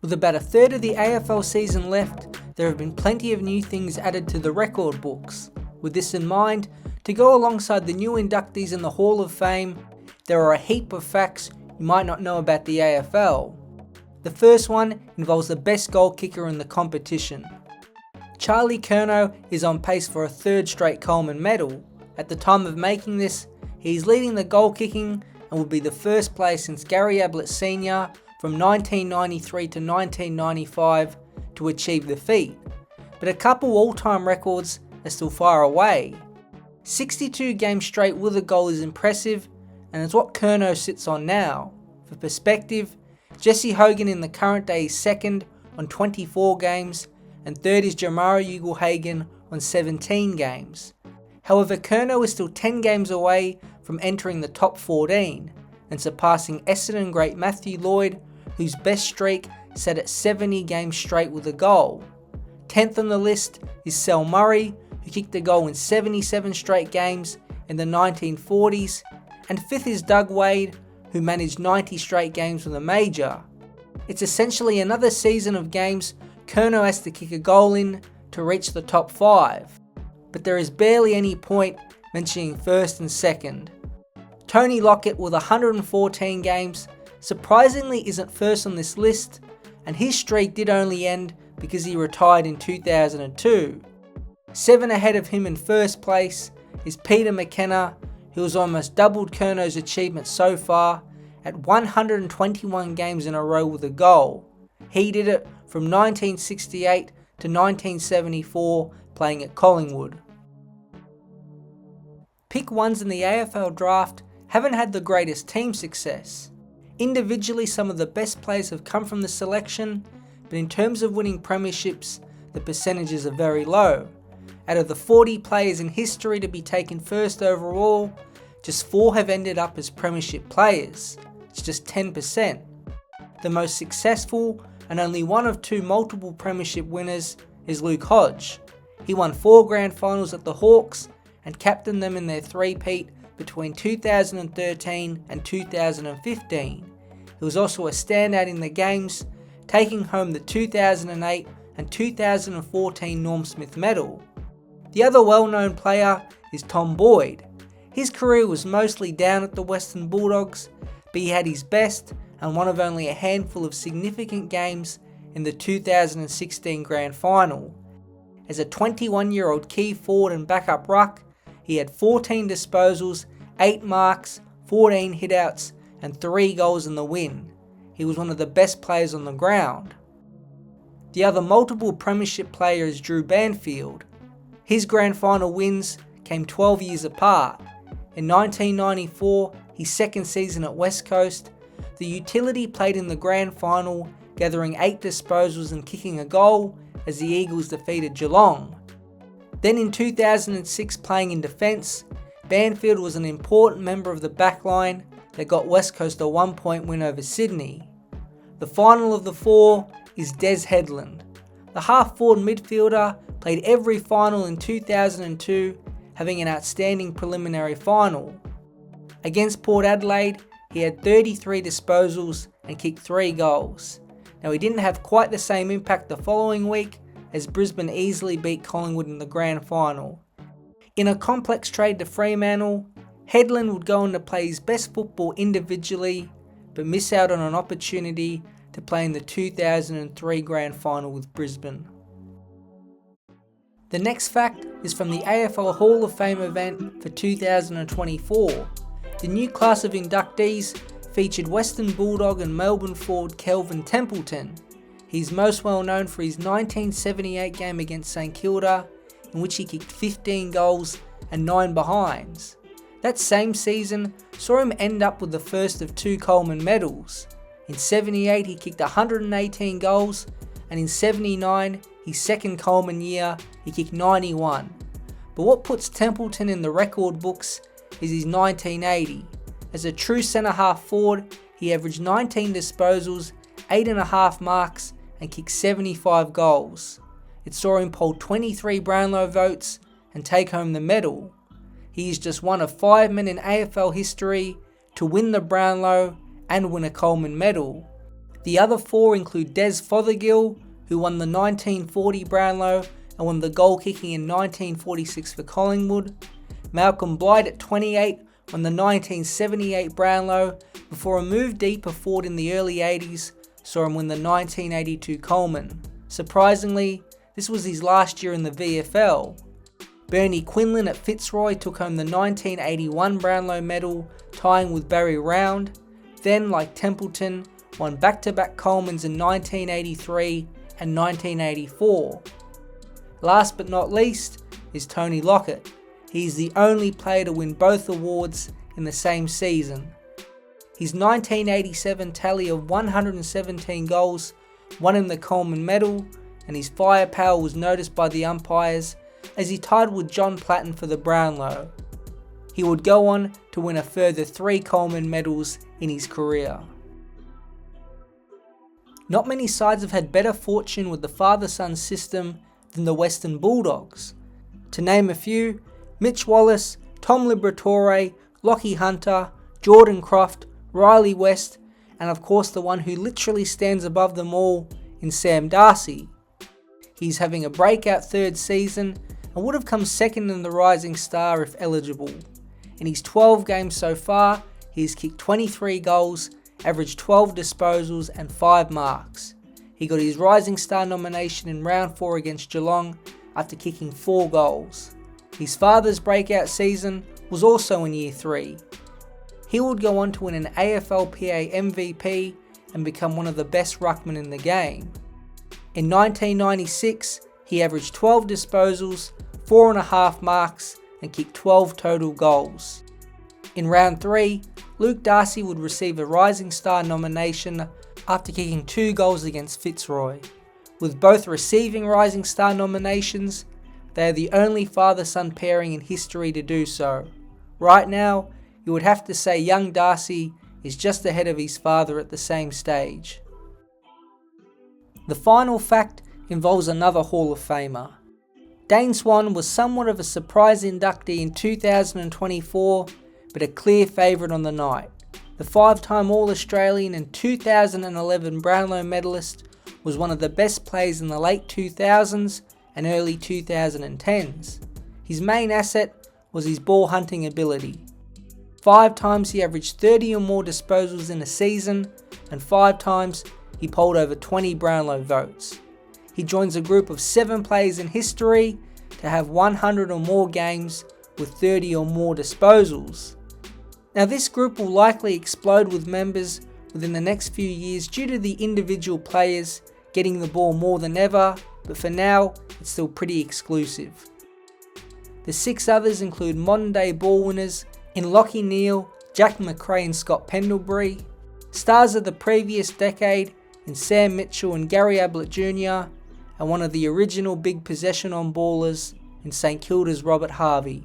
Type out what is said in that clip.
With about a third of the AFL season left, there have been plenty of new things added to the record books. With this in mind, to go alongside the new inductees in the Hall of Fame, there are a heap of facts you might not know about the AFL. The first one involves the best goal kicker in the competition. Charlie Curnow is on pace for a third straight Coleman medal. At the time of making this, he is leading the goal kicking and will be the first player since Gary Ablett Sr. from 1993 to 1995 to achieve the feat. But a couple all-time records are still far away. 62 games straight with a goal is impressive, and it's what Curnow sits on now. For perspective, Jesse Hogan in the current day is second on 24 games, and third is Jamara Ugle-Hagan on 17 games. However, Curnow is still 10 games away from entering the top 14 and surpassing Essendon great Matthew Lloyd, whose best streak set at 70 games straight with a goal. 10th on the list is Sel Murray, who kicked a goal in 77 straight games in the 1940s, and 5th is Doug Wade, who managed 90 straight games with a major. It's essentially another season of games Curnow has to kick a goal in to reach the top 5, but there is barely any point mentioning first and second. Tony Lockett with 114 games surprisingly isn't first on this list, and his streak did only end because he retired in 2002. 7 ahead of him in first place is Peter McKenna, who has almost doubled Curnow's achievement so far at 121 games in a row with a goal. He did it from 1968 to 1974 playing at Collingwood. Pick ones in the AFL draft haven't had the greatest team success. Individually, some of the best players have come from the selection, but in terms of winning premierships, the percentages are very low. Out of the 40 players in history to be taken first overall, just 4 have ended up as premiership players. It's just 10%. The most successful and only one of 2 multiple premiership winners is Luke Hodge. He won 4 grand finals at the Hawks and captained them in their three-peat between 2013 and 2015. He was also a standout in the games, taking home the 2008 and 2014 Norm Smith medal. The other well-known player is Tom Boyd. His career was mostly down at the Western Bulldogs, but he had his best and one of only a handful of significant games in the 2016 Grand Final. As a 21-year-old key forward and backup ruck, he had 14 disposals, 8 marks, 14 hitouts and 3 goals in the win. He was one of the best players on the ground. The other multiple premiership player is Drew Banfield. His grand final wins came 12 years apart. In 1994, his second season at West Coast, the utility played in the grand final, gathering 8 disposals and kicking a goal as the Eagles defeated Geelong. Then in 2006, playing in defence, Banfield was an important member of the backline that got West Coast a 1-point win over Sydney. The final of the 4 is Des Headland. The half-forward midfielder played every final in 2002, having an outstanding preliminary final. Against Port Adelaide, he had 33 disposals and kicked 3 goals. Now, he didn't have quite the same impact the following week, as Brisbane easily beat Collingwood in the grand final. In a complex trade to Fremantle, Headland would go on to play his best football individually, but miss out on an opportunity to play in the 2003 grand final with Brisbane. The next fact is from the AFL Hall of Fame event for 2024. The new class of inductees featured Western Bulldog and Melbourne forward Kelvin Templeton. He's most well known for his 1978 game against St Kilda, in which he kicked 15 goals and 9 behinds. That same season saw him end up with the first of 2 Coleman medals. In 78 he kicked 118 goals, and in 79, his second Coleman year, he kicked 91. But what puts Templeton in the record books is his 1980. As a true centre-half forward, he averaged 19 disposals, 8.5 marks and kicked 75 goals. It saw him poll 23 Brownlow votes and take home the medal. He is just one of 5 men in AFL history to win the Brownlow and win a Coleman medal. The other 4 include Des Fothergill, who won the 1940 Brownlow and won the goal kicking in 1946 for Collingwood. Malcolm Blight at 28 won the 1978 Brownlow before a move deeper forward in the early 80s saw him win the 1982 Coleman. Surprisingly, this was his last year in the VFL. Bernie Quinlan at Fitzroy took home the 1981 Brownlow medal, tying with Barry Round. Then, like Templeton, won back-to-back Colemans in 1983 and 1984. Last but not least is Tony Lockett. He's the only player to win both awards in the same season. His 1987 tally of 117 goals won him the Coleman medal, and his firepower was noticed by the umpires as he tied with John Platten for the Brownlow. He would go on to win a further 3 Coleman medals in his career. Not many sides have had better fortune with the father-son system than the Western Bulldogs. To name a few, Mitch Wallace, Tom Liberatore, Lockie Hunter, Jordan Croft, Riley West, and of course the one who literally stands above them all in Sam Darcy. He's having a breakout third season and would have come second in the Rising Star if eligible. In his 12 games so far, he has kicked 23 goals, averaged 12 disposals and 5 marks. He got his Rising Star nomination in round 4 against Geelong after kicking 4 goals. His father's breakout season was also in year 3. He would go on to win an AFLPA MVP and become one of the best ruckmen in the game. In 1996, he averaged 12 disposals, 4.5 marks and kicked 12 total goals. In round 3, Luke Darcy would receive a Rising Star nomination after kicking 2 goals against Fitzroy. With both receiving Rising Star nominations, they are the only father-son pairing in history to do so. Right now, you would have to say young Darcy is just ahead of his father at the same stage. The final fact involves another Hall of Famer. Dane Swan was somewhat of a surprise inductee in 2024, but a clear favourite on the night. The 5-time All-Australian and 2011 Brownlow medalist was one of the best players in the late 2000s and early 2010s. His main asset was his ball hunting ability. 5 times he averaged 30 or more disposals in a season, and 5 times he polled over 20 Brownlow votes. He joins a group of 7 players in history to have 100 or more games with 30 or more disposals. Now this group will likely explode with members within the next few years due to the individual players getting the ball more than ever, but for now it's still pretty exclusive. The 6 others include modern day ball winners in Lachie Neale, Jack McRae and Scott Pendlebury, stars of the previous decade in Sam Mitchell and Gary Ablett Jr, and one of the original big possession on ballers in St Kilda's Robert Harvey.